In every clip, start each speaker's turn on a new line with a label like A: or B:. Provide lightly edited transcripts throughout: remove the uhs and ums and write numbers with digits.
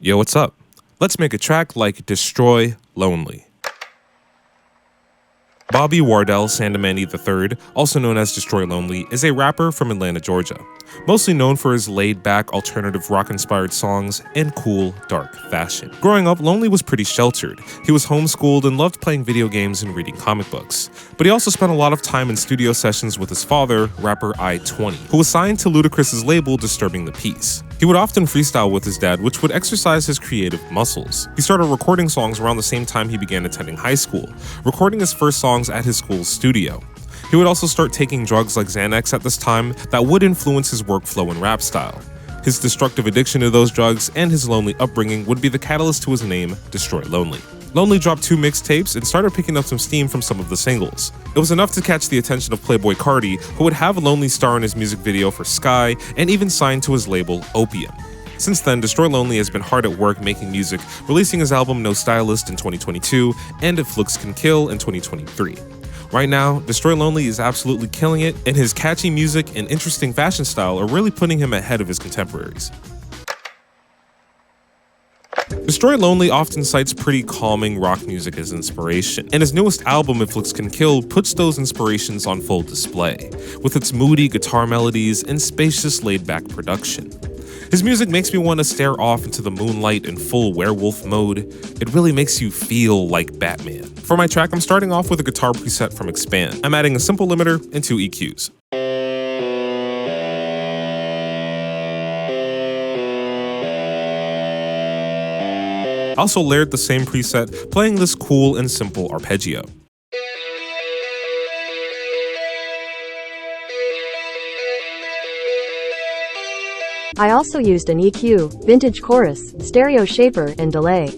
A: Yo, what's up? Let's make a track like Destroy Lonely. Bobby Wardell Sandamani III, also known as Destroy Lonely, is a rapper from Atlanta, Georgia, mostly known for his laid-back alternative rock-inspired songs and cool, dark fashion. Growing up, Lonely was pretty sheltered. He was homeschooled and loved playing video games and reading comic books. But he also spent a lot of time in studio sessions with his father, rapper I-20, who was signed to Ludacris's label Disturbing the Peace. He would often freestyle with his dad, which would exercise his creative muscles. He started recording songs around the same time he began attending high school, recording his first songs at his school's studio. He would also start taking drugs like Xanax at this time that would influence his workflow and rap style. His destructive addiction to those drugs and his lonely upbringing would be the catalyst to his name, Destroy Lonely. Lonely dropped 2 mixtapes and started picking up some steam from some of the singles. It was enough to catch the attention of playboi Carti, who would have Lonely star in his music video for Sky and even signed to his label Opium. Since then, Destroy Lonely has been hard at work making music, releasing his album No Stylist in 2022 and If Looks Can Kill in 2023. Right now, Destroy Lonely is absolutely killing it, and his catchy music and interesting fashion style are really putting him ahead of his contemporaries. Destroy Lonely often cites pretty calming rock music as inspiration, and his newest album, If Looks Can Kill, puts those inspirations on full display, with its moody guitar melodies and spacious laid-back production. His music makes me want to stare off into the moonlight in full werewolf mode. It really makes you feel like Batman. For my track, I'm starting off with a guitar preset from Expand. I'm adding a simple limiter and 2 EQs. I also layered the same preset, playing this cool and simple arpeggio.
B: I also used an EQ, vintage chorus, stereo shaper, and delay.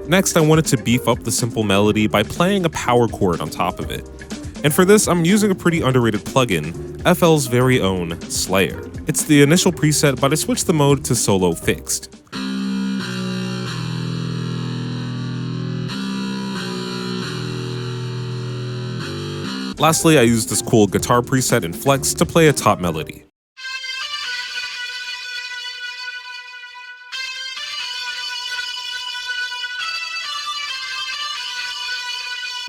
A: Next, I wanted to beef up the simple melody by playing a power chord on top of it. And for this, I'm using a pretty underrated plugin, FL's very own Slayer. It's the initial preset, but I switched the mode to solo fixed. Lastly, I used this cool guitar preset in Flex to play a top melody.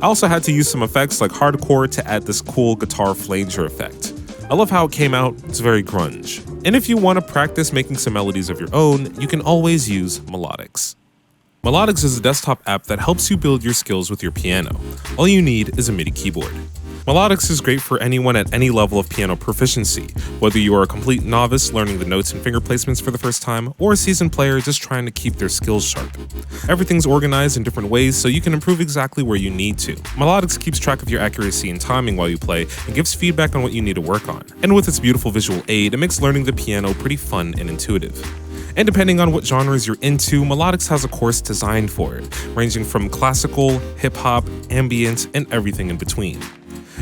A: I also had to use some effects like hardcore to add this cool guitar flanger effect. I love how it came out, it's very grunge. And if you want to practice making some melodies of your own, you can always use Melodics. Melodics is a desktop app that helps you build your skills with your piano. All you need is a MIDI keyboard. Melodics is great for anyone at any level of piano proficiency, whether you are a complete novice learning the notes and finger placements for the first time, or a seasoned player just trying to keep their skills sharp. Everything's organized in different ways so you can improve exactly where you need to. Melodics keeps track of your accuracy and timing while you play and gives feedback on what you need to work on. And with its beautiful visual aid, it makes learning the piano pretty fun and intuitive. And depending on what genres you're into, Melodics has a course designed for it, ranging from classical, hip-hop, ambient, and everything in between.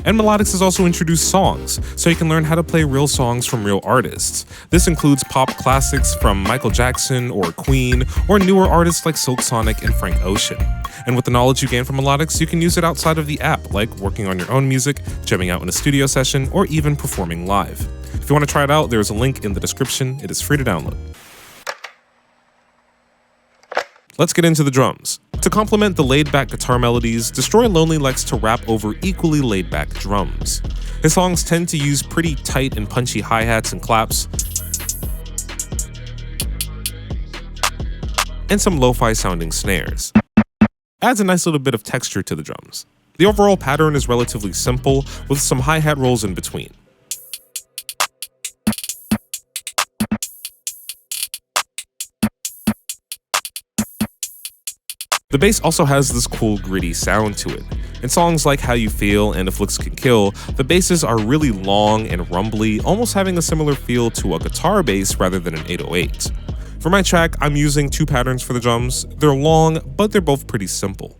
A: And Melodics has also introduced songs, so you can learn how to play real songs from real artists. This includes pop classics from Michael Jackson or Queen, or newer artists like Silk Sonic and Frank Ocean. And with the knowledge you gain from Melodics, you can use it outside of the app, like working on your own music, jamming out in a studio session, or even performing live. If you want to try it out, there's a link in the description. It is free to download. Let's get into the drums. To complement the laid-back guitar melodies, Destroy Lonely likes to rap over equally laid-back drums. His songs tend to use pretty tight and punchy hi-hats and claps, and some lo-fi sounding snares. Adds a nice little bit of texture to the drums. The overall pattern is relatively simple, with some hi-hat rolls in between. The bass also has this cool gritty sound to it. In songs like How You Feel and If Looks Can Kill, the basses are really long and rumbly, almost having a similar feel to a guitar bass rather than an 808. For my track, I'm using 2 patterns for the drums. They're long, but they're both pretty simple.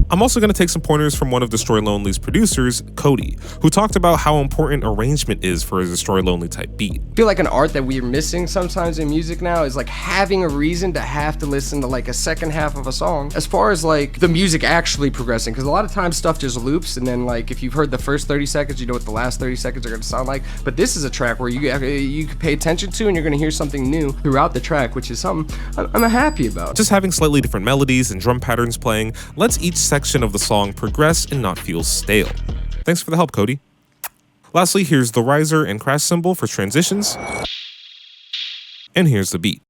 A: I'm I'm also going to take some pointers from one of Destroy Lonely's producers, Cody, who talked about how important arrangement is for a Destroy Lonely type beat.
C: I feel like an art that we're missing sometimes in music now is like having a reason to have to listen to like a second half of a song as far as like the music actually progressing, because a lot of times stuff just loops, and then like if you've heard the first 30 seconds, you know what the last 30 seconds are going to sound like. But this is a track where you can pay attention to, and you're going to hear something new throughout the track, which is something I'm happy about.
A: Just having slightly different melodies and drum patterns playing lets each section of the song progress and not feel stale. Thanks for the help, Cody. Lastly, here's the riser and crash cymbal for transitions. And here's the beat.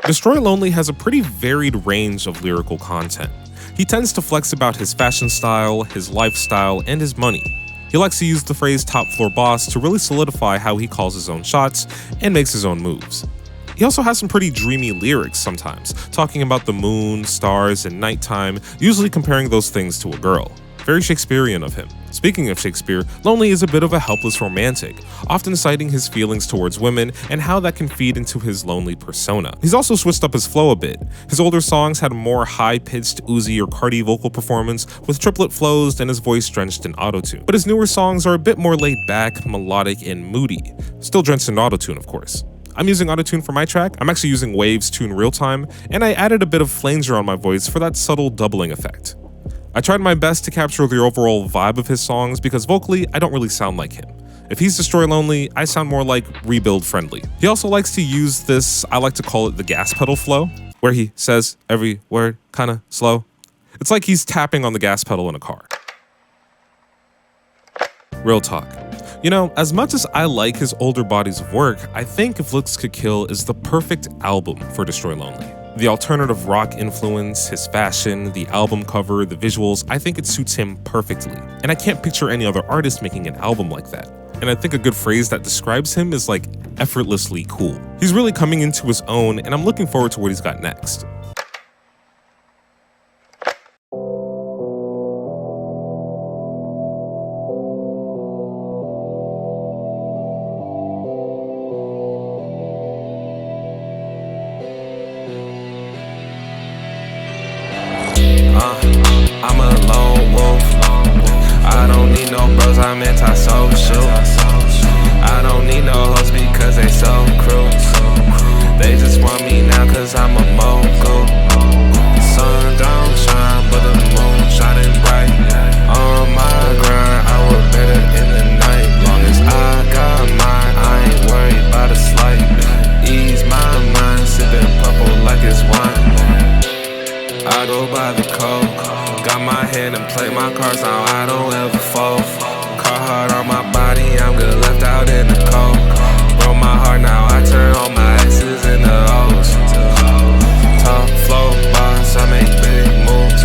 A: Destroy Lonely has a pretty varied range of lyrical content. He tends to flex about his fashion style, his lifestyle, and his money. He likes to use the phrase top floor boss to really solidify how he calls his own shots and makes his own moves. He also has some pretty dreamy lyrics sometimes, talking about the moon, stars, and nighttime, usually comparing those things to a girl. Very Shakespearean of him. Speaking of Shakespeare, Lonely is a bit of a helpless romantic, often citing his feelings towards women and how that can feed into his lonely persona. He's also switched up his flow a bit. His older songs had a more high-pitched Uzi or Carti vocal performance with triplet flows and his voice drenched in autotune. But his newer songs are a bit more laid back, melodic, and moody. Still drenched in autotune, of course. I'm using autotune for my track. I'm actually using Waves Tune Real Time, and I added a bit of flanger on my voice for that subtle doubling effect. I tried my best to capture the overall vibe of his songs because vocally, I don't really sound like him. If he's Destroy Lonely, I sound more like Rebuild Friendly. He also likes to use this, I like to call it the gas pedal flow, where he says every word kinda slow. It's like he's tapping on the gas pedal in a car. Real talk. You know, as much as I like his older bodies of work, I think If Looks Could Kill is the perfect album for Destroy Lonely. The alternative rock influence, his fashion, the album cover, the visuals, I think it suits him perfectly. And I can't picture any other artist making an album like that. And I think a good phrase that describes him is like effortlessly cool. He's really coming into his own, and I'm looking forward to what he's got next.
D: I'm a lone wolf. I don't need no bros, I'm antisocial. I don't need no hoes because they so cruel. They just want me now cause I'm a mogul. The sun don't shine, but the moon shining bright. On my grind, I work better in the night. Long as I got mine, I ain't worried about a slight. Ease my mind, sipping purple like it's wine. I go by the code. Got my hand and play my cards, now I don't ever fold. Car hard on my body, I'm good left out in the cold. Broke my heart, now I turn all my X's into O's. Top flow boss, I make big moves.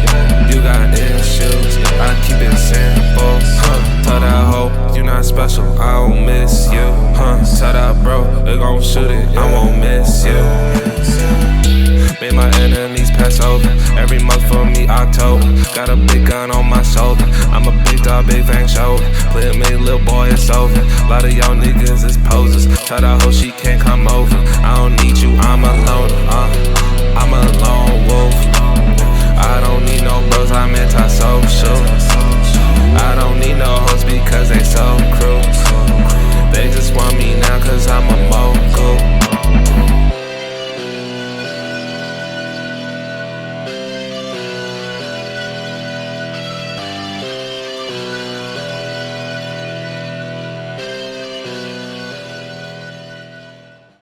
D: You got issues, I keep it simple. Tell that hoe, you not special, I won't miss you. Tell that bro, they gon' shoot it, I won't miss you. Made my enemies pass over. Every month for me, October. Got a big gun on my shoulder. I'm a big dog, big fang shoulder. Play a me, little boy, it's over. A lot of y'all niggas is posers. Tell that hoe she can't come over. I don't need you, I'm alone. I'm a lone wolf. I don't need no bros, I'm